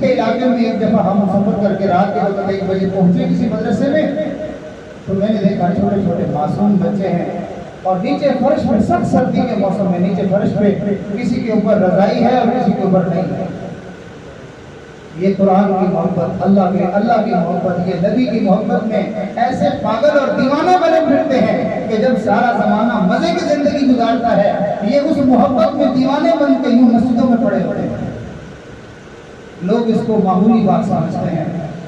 کے علاقے میں ایک دفعہ ہم سفر کر کے رات کے وقت 1 بجے پہنچے کسی مدرسے میں، تو میں نے دیکھا چھوٹے چھوٹے معصوم بچے ہیں اور نیچے فرش میں، سخت سردی کے موسم میں نیچے فرش پہ کسی کے اوپر رضائی ہے اور کسی کے اوپر نہیں ہے۔ یہ قرآن کی محبت، اللہ کی محبت، یہ نبی کی محبت میں ایسے پاگل اور دیوانہ بنے پھرتے ہیں کہ جب سارا زمانہ مزے کی زندگی گزارتا ہے، یہ اس محبت میں دیوانے بن کے یوں مسجدوں میں پڑے پڑے ہیں۔ لوگ اس کو معمولی بات سمجھتے ہیں۔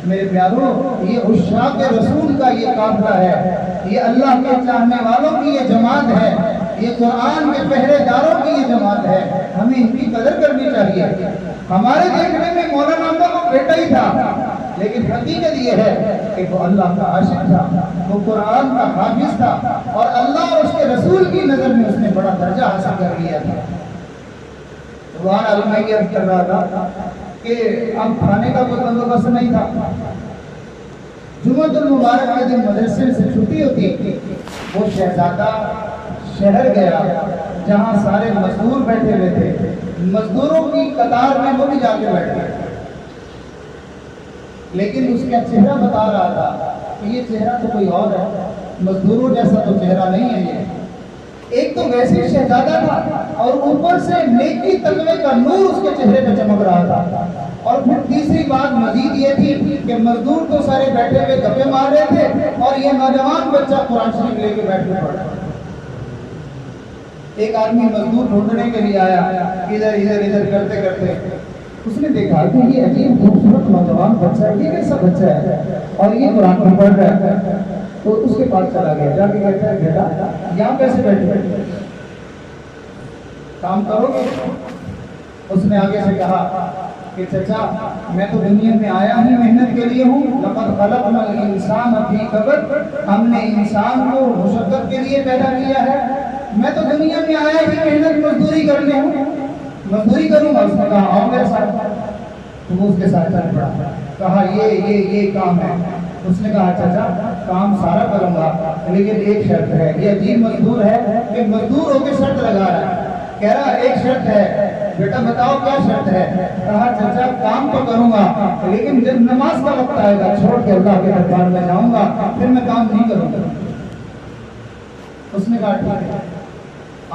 میرے پیارو، یہ عشاق رسول کا یہ قافلہ ہے، یہ اللہ کے چاہنے والوں کی یہ جماعت ہے، یہ قرآن کے پہرے داروں کی یہ جماعت ہے۔ ہمیں ان کی قدر کرنی چاہیے۔ ہمارے دیکھنے میں مولانا کو بیٹا ہی تھا، لیکن حقیقت یہ ہے کہ وہ اللہ کا عاشق تھا، وہ قرآن کا حافظ تھا، اور اللہ اور اس کے رسول کی نظر میں اس نے بڑا درجہ حاصل کر لیا تھا۔ وہاں علماء کر رہا تھا کہ اب کھانے کا کوئی بندوبست نہیں تھا۔ جمعۃ المبارک کے دن مدرسے سے چھٹی ہوتی، وہ شہزادہ شہر گیا جہاں سارے مزدور بیٹھے ہوئے تھے، مزدوروں کی قطار میں وہ بھی جا کے بیٹھ گئے، لیکن اس کا چہرہ بتا رہا تھا کہ یہ چہرہ تو کوئی اور ہے، مزدوروں جیسا تو چہرہ نہیں ہے یہ۔ ایک تو ویسے شہزادہ تھا اور اوپر سے نیکی تقوی کا نور اس کے چہرے پہ چمک رہا تھا، اور پھر تیسری بات مزید یہ تھی کہ مزدور تو سارے بیٹھے ہوئے گپے مار رہے تھے اور یہ نوجوان بچہ قرآن شریف لے کے بیٹھ کے پڑھ رہا تھا۔ ایک آدمی مزدور ڈھونڈنے کے لیے آیا، ادھر کرتے کرتے اس نے دیکھا کہ یہ عجیب خوبصورت نوجوان بچہ ہے، یہ کیسا بچہ ہے اور یہ قرآن میں پڑھ رہا ہے، تو اس کے پاس چلا گیا، جا کے کہتا ہے بیٹا یہاں کیسے بیٹھے، کام کرو گے؟ اس نے آگے سے کہا کہ چچا میں تو دنیا میں آیا ہی محنت کے لیے ہوں، لقد خلقنا الانسان فی کبد، ہم نے انسان کو مشقت کے لیے پیدا کیا ہے، میں تو دنیا میں آیا ہی محنت مزدوری کرنے ہوں، مزدوری کروں گا۔ اس نے کہا آؤ میرے ساتھ، تو وہ اس کے ساتھ چل پڑا، کہا یہ کام ہے۔ اس نے کہا چچا کام سارا کروں گا لیکن ایک شرط ہے۔ یہ عجیب مزدور ہے کہ مزدور ہو کے شرط لگا رہا ہے، کہہ رہا ایک شرط ہے، بیٹا بتاؤ کیا شرط ہے؟ کہا چچا کام تو کروں گا لیکن جب نماز کا وقت آئے گا چھوڑ کے اللہ کے دربار میں جاؤں گا، پھر میں کام نہیں کروں گا۔ اس نے کہا ٹھیک ہے۔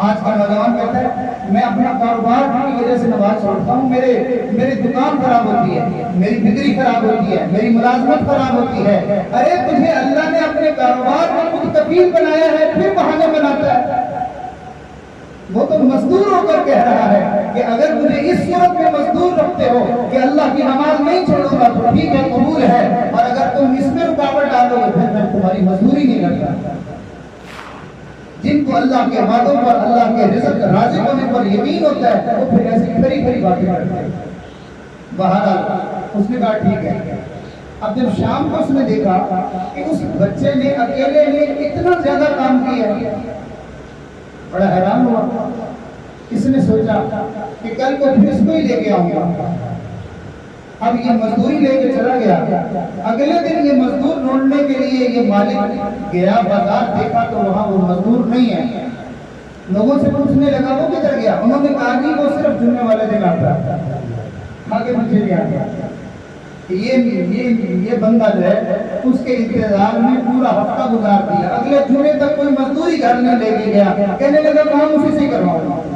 آج کا نوجوان کہتا ہے میں اپنا کاروبار کی وجہ سے نماز چھوڑتا ہوں، میری دکان خراب ہوتی ہے، میری بکری خراب ہوتی ہے، میری ملازمت خراب ہوتی ہے۔ ارے تجھے اللہ نے اپنے کاروبار میں خود کفیل بنایا ہے، پھر بہانے بناتا ہے۔ وہ تو مزدور ہو کر کہہ رہا ہے کہ اگر مجھے اس صورت میں مزدور رکھتے ہو کہ اللہ کی نماز نہیں چھوڑوں گا تو ٹھیک ہے، قبول ہے، اور اگر تم اس میں رکاوٹ ڈالو گے پھر میں تمہاری مزدوری نہیں کرتا۔ جن کو اللہ کے وعدوں پر، اللہ کے رزق راضی ہونے پر یقین ہوتا ہے وہ پھر ایسی کھری کھری باتیں کرتے ہیں۔ بہرحال اس نے کہا ٹھیک ہے۔ اب جب شام کو اس نے دیکھا کہ اس بچے نے اکیلے نے اتنا زیادہ کام کیا، بڑا حیران ہوا۔ اس نے سوچا کہ کل کو پھر اس کو ہی لے کے آؤں گا۔ اب یہ مزدوری لے کے چلا گیا۔ اگلے دن یہ مزدور ڈھونڈنے کے لیے یہ مالک گیا بازار، دیکھا تو وہاں وہ مزدور نہیں ہے۔ لوگوں سے پوچھنے لگا وہ کدھر گیا؟ انہوں نے کہا کہ وہ صرف جمعے والے دن آتا ہے۔ آگے مجھے بھی آ گیا یہ بندہ جو ہے اس کے انتظار میں پورا ہفتہ گزار دیا، اگلے جمعے تک کوئی مزدوری گھر نہیں لے کے گیا، کہنے لگا کام اسی سے کرواؤں گا۔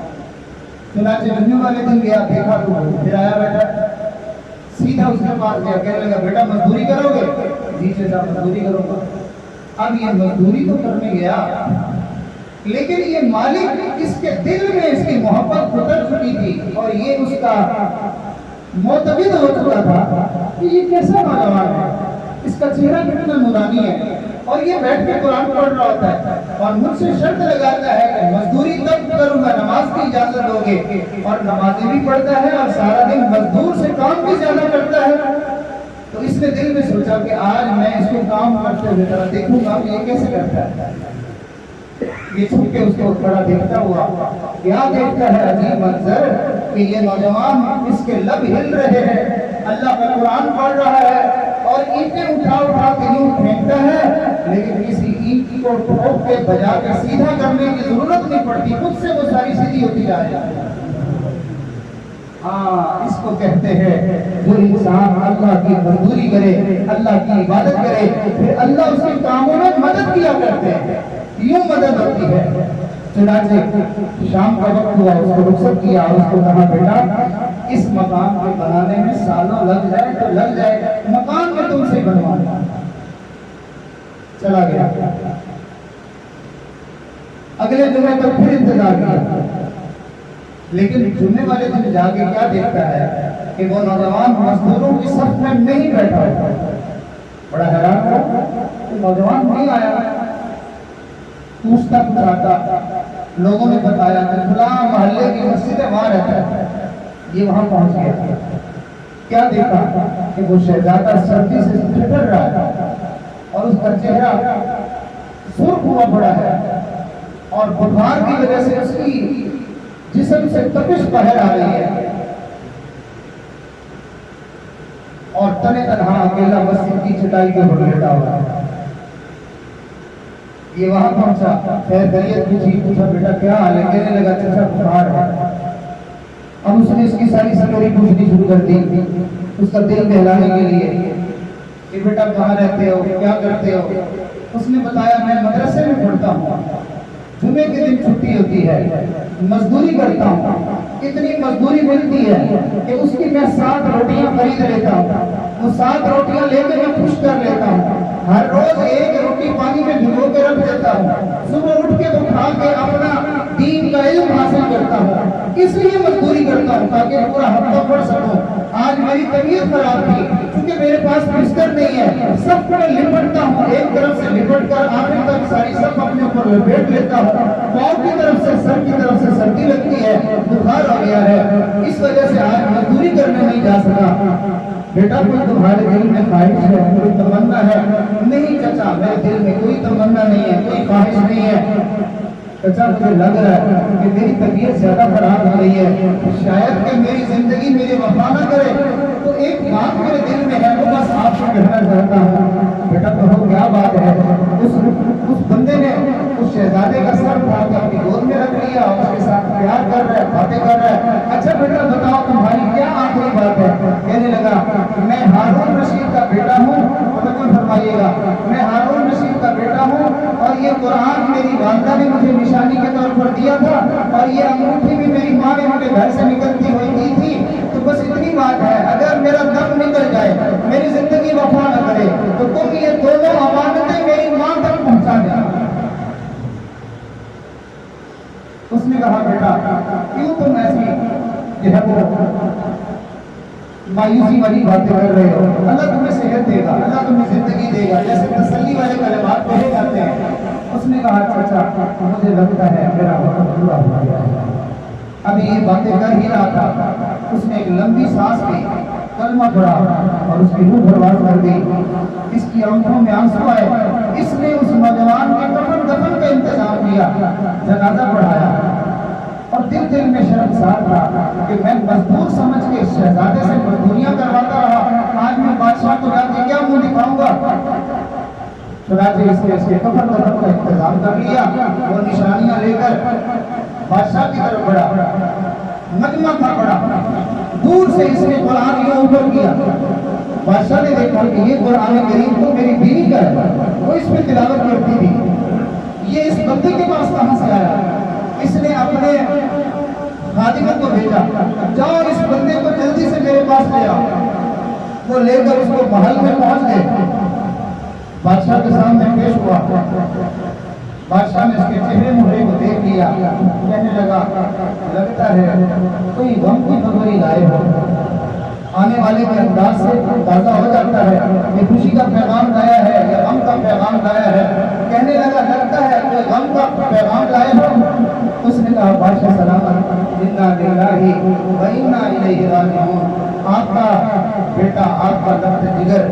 چنانچہ جمعے والے دن گیا، دیکھا تو پھر آیا بیٹا، سیدھا اس کے پاس گیا، کہنے لگا بیٹا مزدوری کرو گے؟ جی چچا مزدوری کروں گا۔ اب یہ مزدوری تو کرنے گیا لیکن یہ مالک اس کے دل میں اس کی محبت اتر چکی تھی اور یہ اس کا معتقد ہو چکا تھا کہ یہ کیسا نوجوان ہے، اس کا چہرہ کتنا نورانی ہے، اور یہ بیٹھ کے قرآن پڑھ رہا ہوتا ہے اور مجھ سے شرط لگاتا ہے کہ مزدوری تب کروں گا نماز کی اجازت ہوگی، اور نمازیں بھی پڑھتا ہے اور سارا دن مزدور سے کام بھی زیادہ کرتا ہے۔ تو اس نے دل میں سوچا کہ آج میں اس کو کام کرتے ہوئے ذرا دیکھوں گا یہ کیسے کرتا ہے۔ یہ چھپ کے اس کو کھڑا دیکھتا ہوا، کیا دیکھتا ہے عجیب منظر کہ یہ نوجوان اس کے لب ہل رہے ہیں، اللہ کا قرآن پڑھ رہا ہے اور اینٹیں اٹھا اٹھا کے یوں پھینکتا ہے، لیکن کسی اینٹ کو ٹھوک کے بجا کے سیدھا کرنے کی ضرورت نہیں پڑتی، خود سے وہ ساری سیدھی ہوتی جا رہی ہے۔ ہاں اس کو کہتے ہیں جو انسان اللہ کی مزدوری کرے، اللہ کی عبادت کرے، پھر اللہ اس کے کاموں میں مدد کیا کرتے ہیں، یوں مدد ہوتی ہے۔ چنانچہ شام کا وقت ہوا، اس کو رخصت کیا اور اس کو کہا بیٹا اس مقام کو بنانے میں سالوں لگ جائے تو لگ جائے، مقام میں تم سے بنواؤں گا۔ چلا گیا، اگلے جمعے تک پھر انتظار کیا، لیکن جمعے والے دن جا کے کیا دیکھتا ہے کہ وہ نوجوان مزدوروں کی صف میں نہیں بیٹھا ہوا۔ بڑا حیران ہوا کہ نوجوان نہیں آیا، پوچھتا پوچھاتا لوگوں نے بتایا کہ فلاں محلے کی مسجد ہے وہاں رہتا ہے۔ یہ وہاں پہنچ گیا، کیا دیکھا کہ وہ شہزادہ سردی سے ٹھٹر رہا ہے اور اس کا چہرہ سرخ ہوا پڑا ہے اور بخار کی وجہ سے اس کی جسم سے تپش باہر آ رہی ہے اور تنے تنہا اکیلا مسجد کی چٹائی کے اوپر لیٹا ہوا ہے۔ یہ وہاں پہنچا، خیر خیریت پوچھی، پوچھا بیٹا کیا حال ہے؟ کہنے لگا چچا بخار ہے۔ اب اس نے اس کی ساری سٹوری پوچھنی شروع کر دی اس کا دل بہلانے کے لیے کہ بیٹا کہاں رہتے ہو، کیا کرتے ہو؟ اس نے بتایا میں مدرسے میں پڑھتا ہوں، جمعے کے دن چھٹی ہوتی ہے، مزدوری کرتا ہوں، اتنی مزدوری ملتی ہے کہ اس کی میں 7 روٹیاں خرید لیتا ہوں، وہ 7 روٹیاں لے کے میں خوش کر لیتا ہوں، ہر روز 1 روٹی پانی میں بھگو کے رکھ دیتا ہوں، صبح اٹھ کے وہ کھا کے اپنا دین کا علم حاصل کرتا ہوں، اس لیے مزدوری کرتا ہوں تاکہ پورا ہفتہ پڑھ سکوں۔ آج میری طبیعت خراب تھی کیونکہ میرے پاس بستر نہیں ہے، سب کو لپٹتا ہوں، ایک طرف سے لپٹ کر آخر تک ساری سب اپنے اوپر لپیٹ لیتا ہوں، پاؤں کی طرف سے سر کی طرف سے سردی لگتی ہے، بخار آ گیا ہے، اس وجہ سے آج مزدوری کرنے نہیں جا سکا۔ بیٹا کوئی تمہارے دل میں خواہش ہے، کوئی تمنا ہے؟ نہیں چچا میرے دل میں کوئی تمنا نہیں ہے، کوئی خواہش نہیں ہے۔ چچا مجھے لگ رہا ہے کہ میری طبیعت زیادہ خراب ہو رہی ہے، شاید کہ میری زندگی میرے وفا نہ کرے، تو ایک بات میرے دل میں ہے وہ بس آپ کو کہنا چاہتا ہوں۔ بیٹا کہو کیا بات ہے؟ اس بندے نے اس شہزادے کا سر اٹھا کے اپنی گود میں رکھ لیا، اس کے ساتھ پیار کر رہا ہے، باتیں کر رہا ہے۔ اچھا بیٹا بتاؤ تمہاری کیا آخری بات ہے؟ کہنے لگا میں ہارون رشید کا بیٹا ہوں، توجہ فرمائیے گا، میں ہارون رشید کا بیٹا ہوں اور یہ قرآن میری والدہ نے مجھے نشانی کے طور پر دیا تھا اور یہ انگوٹھی بھی میری ماں نے مجھے گھر سے نکلتی ہوئی دی تھی، تو بس اتنی بات ہے اگر میرا دم نکل جائے، میری زندگی وفا نہ کرے تو تم یہ دونوں امانتیں میری ماں تک پہنچا دینا۔ اس نے کہا بیٹا کیوں تم ایسی جو ہے وہ مایوسی والی باتیں کر رہے ہو؟ اللہ تمہیں صحت دے گا، اللہ تمہیں زندگی دے گا، جیسے تسلی والے کلمات کہے جاتے ہیں۔ اس نے کہا چچا مجھے لگتا ہے میرا وقت پورا ہو گیا ہے۔ ابھی یہ باتیں کر ہی رہا تھا، اس نے ایک لمبی سانس لی، کلمہ پڑھا اور اس کی روح پرواز کر گئی، اس کی آنکھوں میں آنسو آئے۔ اس نے اس نوجوان کے کفن دفن کا انتظام کیا، جنازہ پڑھایا اور دل میں شرمسار تھا کہ میں مزدور سمجھ کے شہزادے سے مزدوریاں کرواتا رہا، آج میں بادشاہ کو جا کے کیا منہ دکھاؤں گا؟ چنانچہ اس نے اس کے کفن دفن کا انتظام کر لیا، وہ نشانیاں لے کر بادشاہ کی طرف بڑھا، مجمع تھا بڑا، دور سے اس نے قرآن یوں اوپر کیا۔ بادشاہ نے دیکھا کہ یہ قرآن کریم تو میری بیوی کا ہے، وہ اس میں تلاوت کرتی تھی، یہ اس بندے کے پاس کہاں سے آیا؟ اس نے اپنے خادموں کو بھیجا، جاؤ اس بندے کو جلدی سے میرے پاس لے آؤ۔ وہ لے کر اس کو محل میں پہنچ گئے، بادشاہ کے سامنے پیش ہوا۔ بادشاہ نے اس کے چہرے مہرے کو دیکھ لیا، کہنے لگا لگتا ہے کوئی غم کی خبری لائے ہو۔ آنے والے کے انداز سے اندازہ ہو جاتا ہے کہ خوشی کا پیغام لایا ہے یا غم کا پیغام لایا ہے۔ کہنے لگا لگتا ہے کوئی غم کا پیغام لائے ہو۔ اس نے کہا بادشاہ سلامت، انا للہ و انا الیہ راجعون، آپ کا بیٹا آپ کا لفظ جگر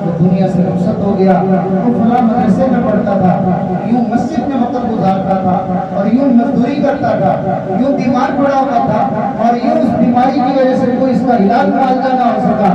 وہ دنیا سے رخصت ہو گیا، وہ فلاں مدرسے میں پڑھتا تھا، یوں مسجد میں وقت گزارتا تھا اور یوں مزدوری کرتا تھا، یوں بیمار پڑا ہوا تھا اور یوں اس بیماری کی وجہ سے کوئی اس کا علاج معالجہ نہ ہو سکا،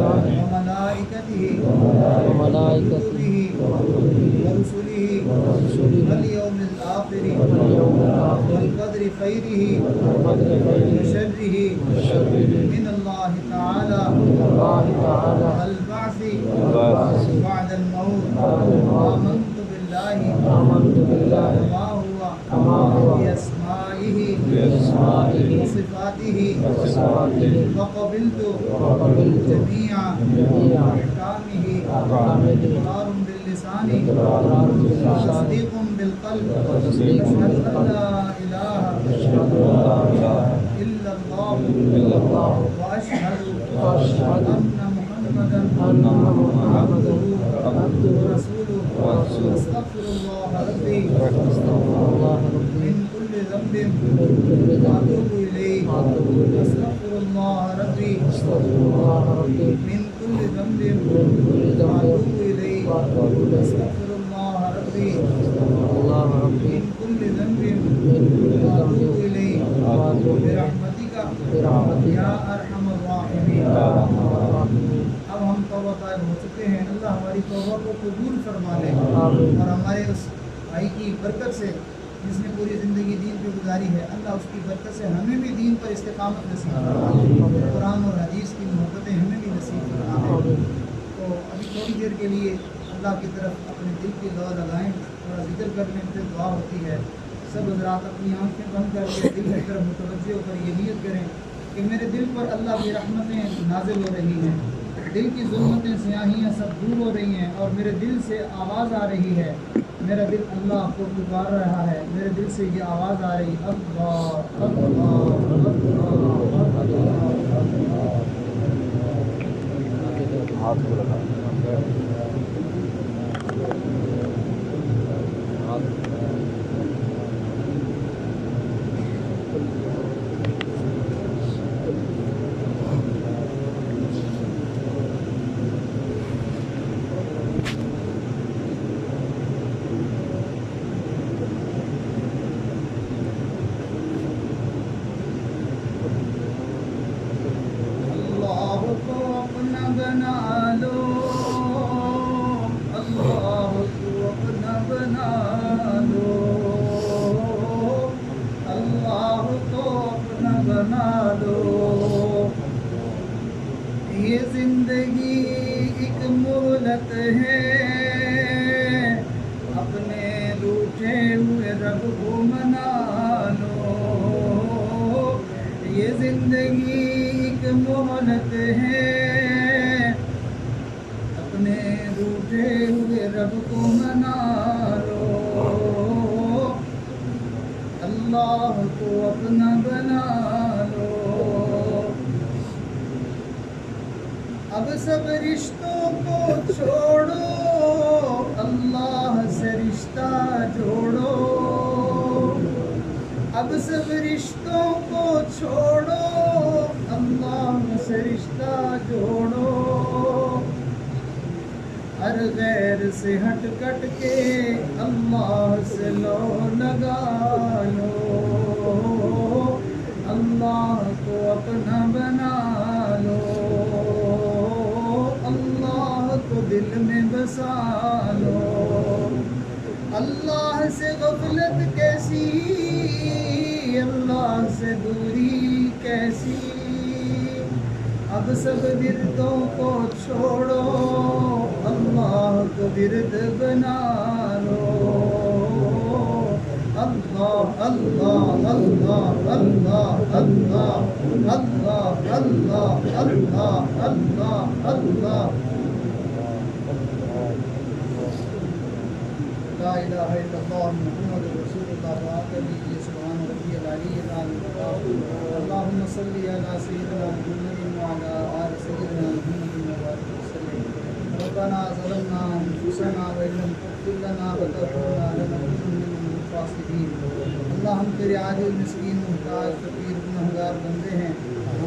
وملائكته وكتبه ورسله واليوم الآخر والقدر خيره وشره من الله تعالى والبعث بعد الموت. آمنت بالله وما هو بأسمائه وصفاته وقبلت جميع أحكامه. إقرار باللسان تصديق بالقلب. أشهد أن لا إله إلا الله وأشهد أن محمدا عبده ورسوله. أستغفر الله ربي من كل ذنب وأتوب إليه. أستغفر الله ربي من كل ذنب وأتوب إليه. أستغفر الله ربي من كل ذنب وأتوب إليه برحمتك یا ارحم الراحمین. اب ہم توبہ طائب ہو چکے ہیں. اللہ ہماری توبہ کو قبول فرما لے اور ہمارے اس بھائی کی برکت سے جس نے پوری زندگی دین پہ گزاری ہے، اللہ اس کی برکت سے ہمیں بھی دین پر استقامت نصیب فرمائے. قرآن اور حدیث کی محبتیں ہمیں بھی نصیب فرمائے. تو ابھی تھوڑی دیر کے لیے اللہ کی طرف اپنے دل کی دعا لگائیں، تھوڑا ذکر کر لیں، پھر دعا ہوتی ہے. سب حضرات اپنی آنکھیں بند کر کے دل کی طرف متوجہ ہو کر یہ نیت کریں کہ میرے دل پر اللہ کی رحمتیں نازل ہو رہی ہیں، دل کی ظلمتیں سیاہیاں سب دور ہو رہی ہیں اور میرے دل سے آواز آ رہی ہے. میرا دل اللہ کو پکار رہا ہے. میرے دل سے یہ آواز آ رہی اللہ اللہ یہ زندگی ایک مہلت ہے، اپنے روٹھے ہوئے رب کو منا لو. یہ زندگی ایک مہلت ہے، اپنے روٹھے ہوئے رب کو منا لو. اللہ کو اپنا بنا لو. اب سب رشتوں کو چھوڑو، اللہ سے رشتہ جوڑو. اب سب رشتوں کو چھوڑو، اللہ سے رشتہ جوڑو. ہر غیر سے ہٹ کٹ کے اللہ سے لو لگا لو. اللہ کو اپنا بنا لو. اللہ کو دل میں بسا لو. اللہ سے غفلت کیسی، اللہ سے دوری کیسی. اب سب وردوں کو چھوڑو، اللہ کو ورد بنا لو. اللہ اللہ اللہ اللہ اللہ اللہ اللہ اللہ اللہ اللہ. لا الہ الا اللہ محمد رسول اللہ. سبحان ربی العلی العظیم. اللهم صل على سيدنا محمد وعلى آل سيدنا محمد وبارك وسلم. ربنا ظلمنا انفسنا وان لم تغفر لنا وترحمنا لنكونن من الخاسرين. اللہ ہم تیرے عاجز مسکین محتاج فقیر گنہگار بندے ہیں.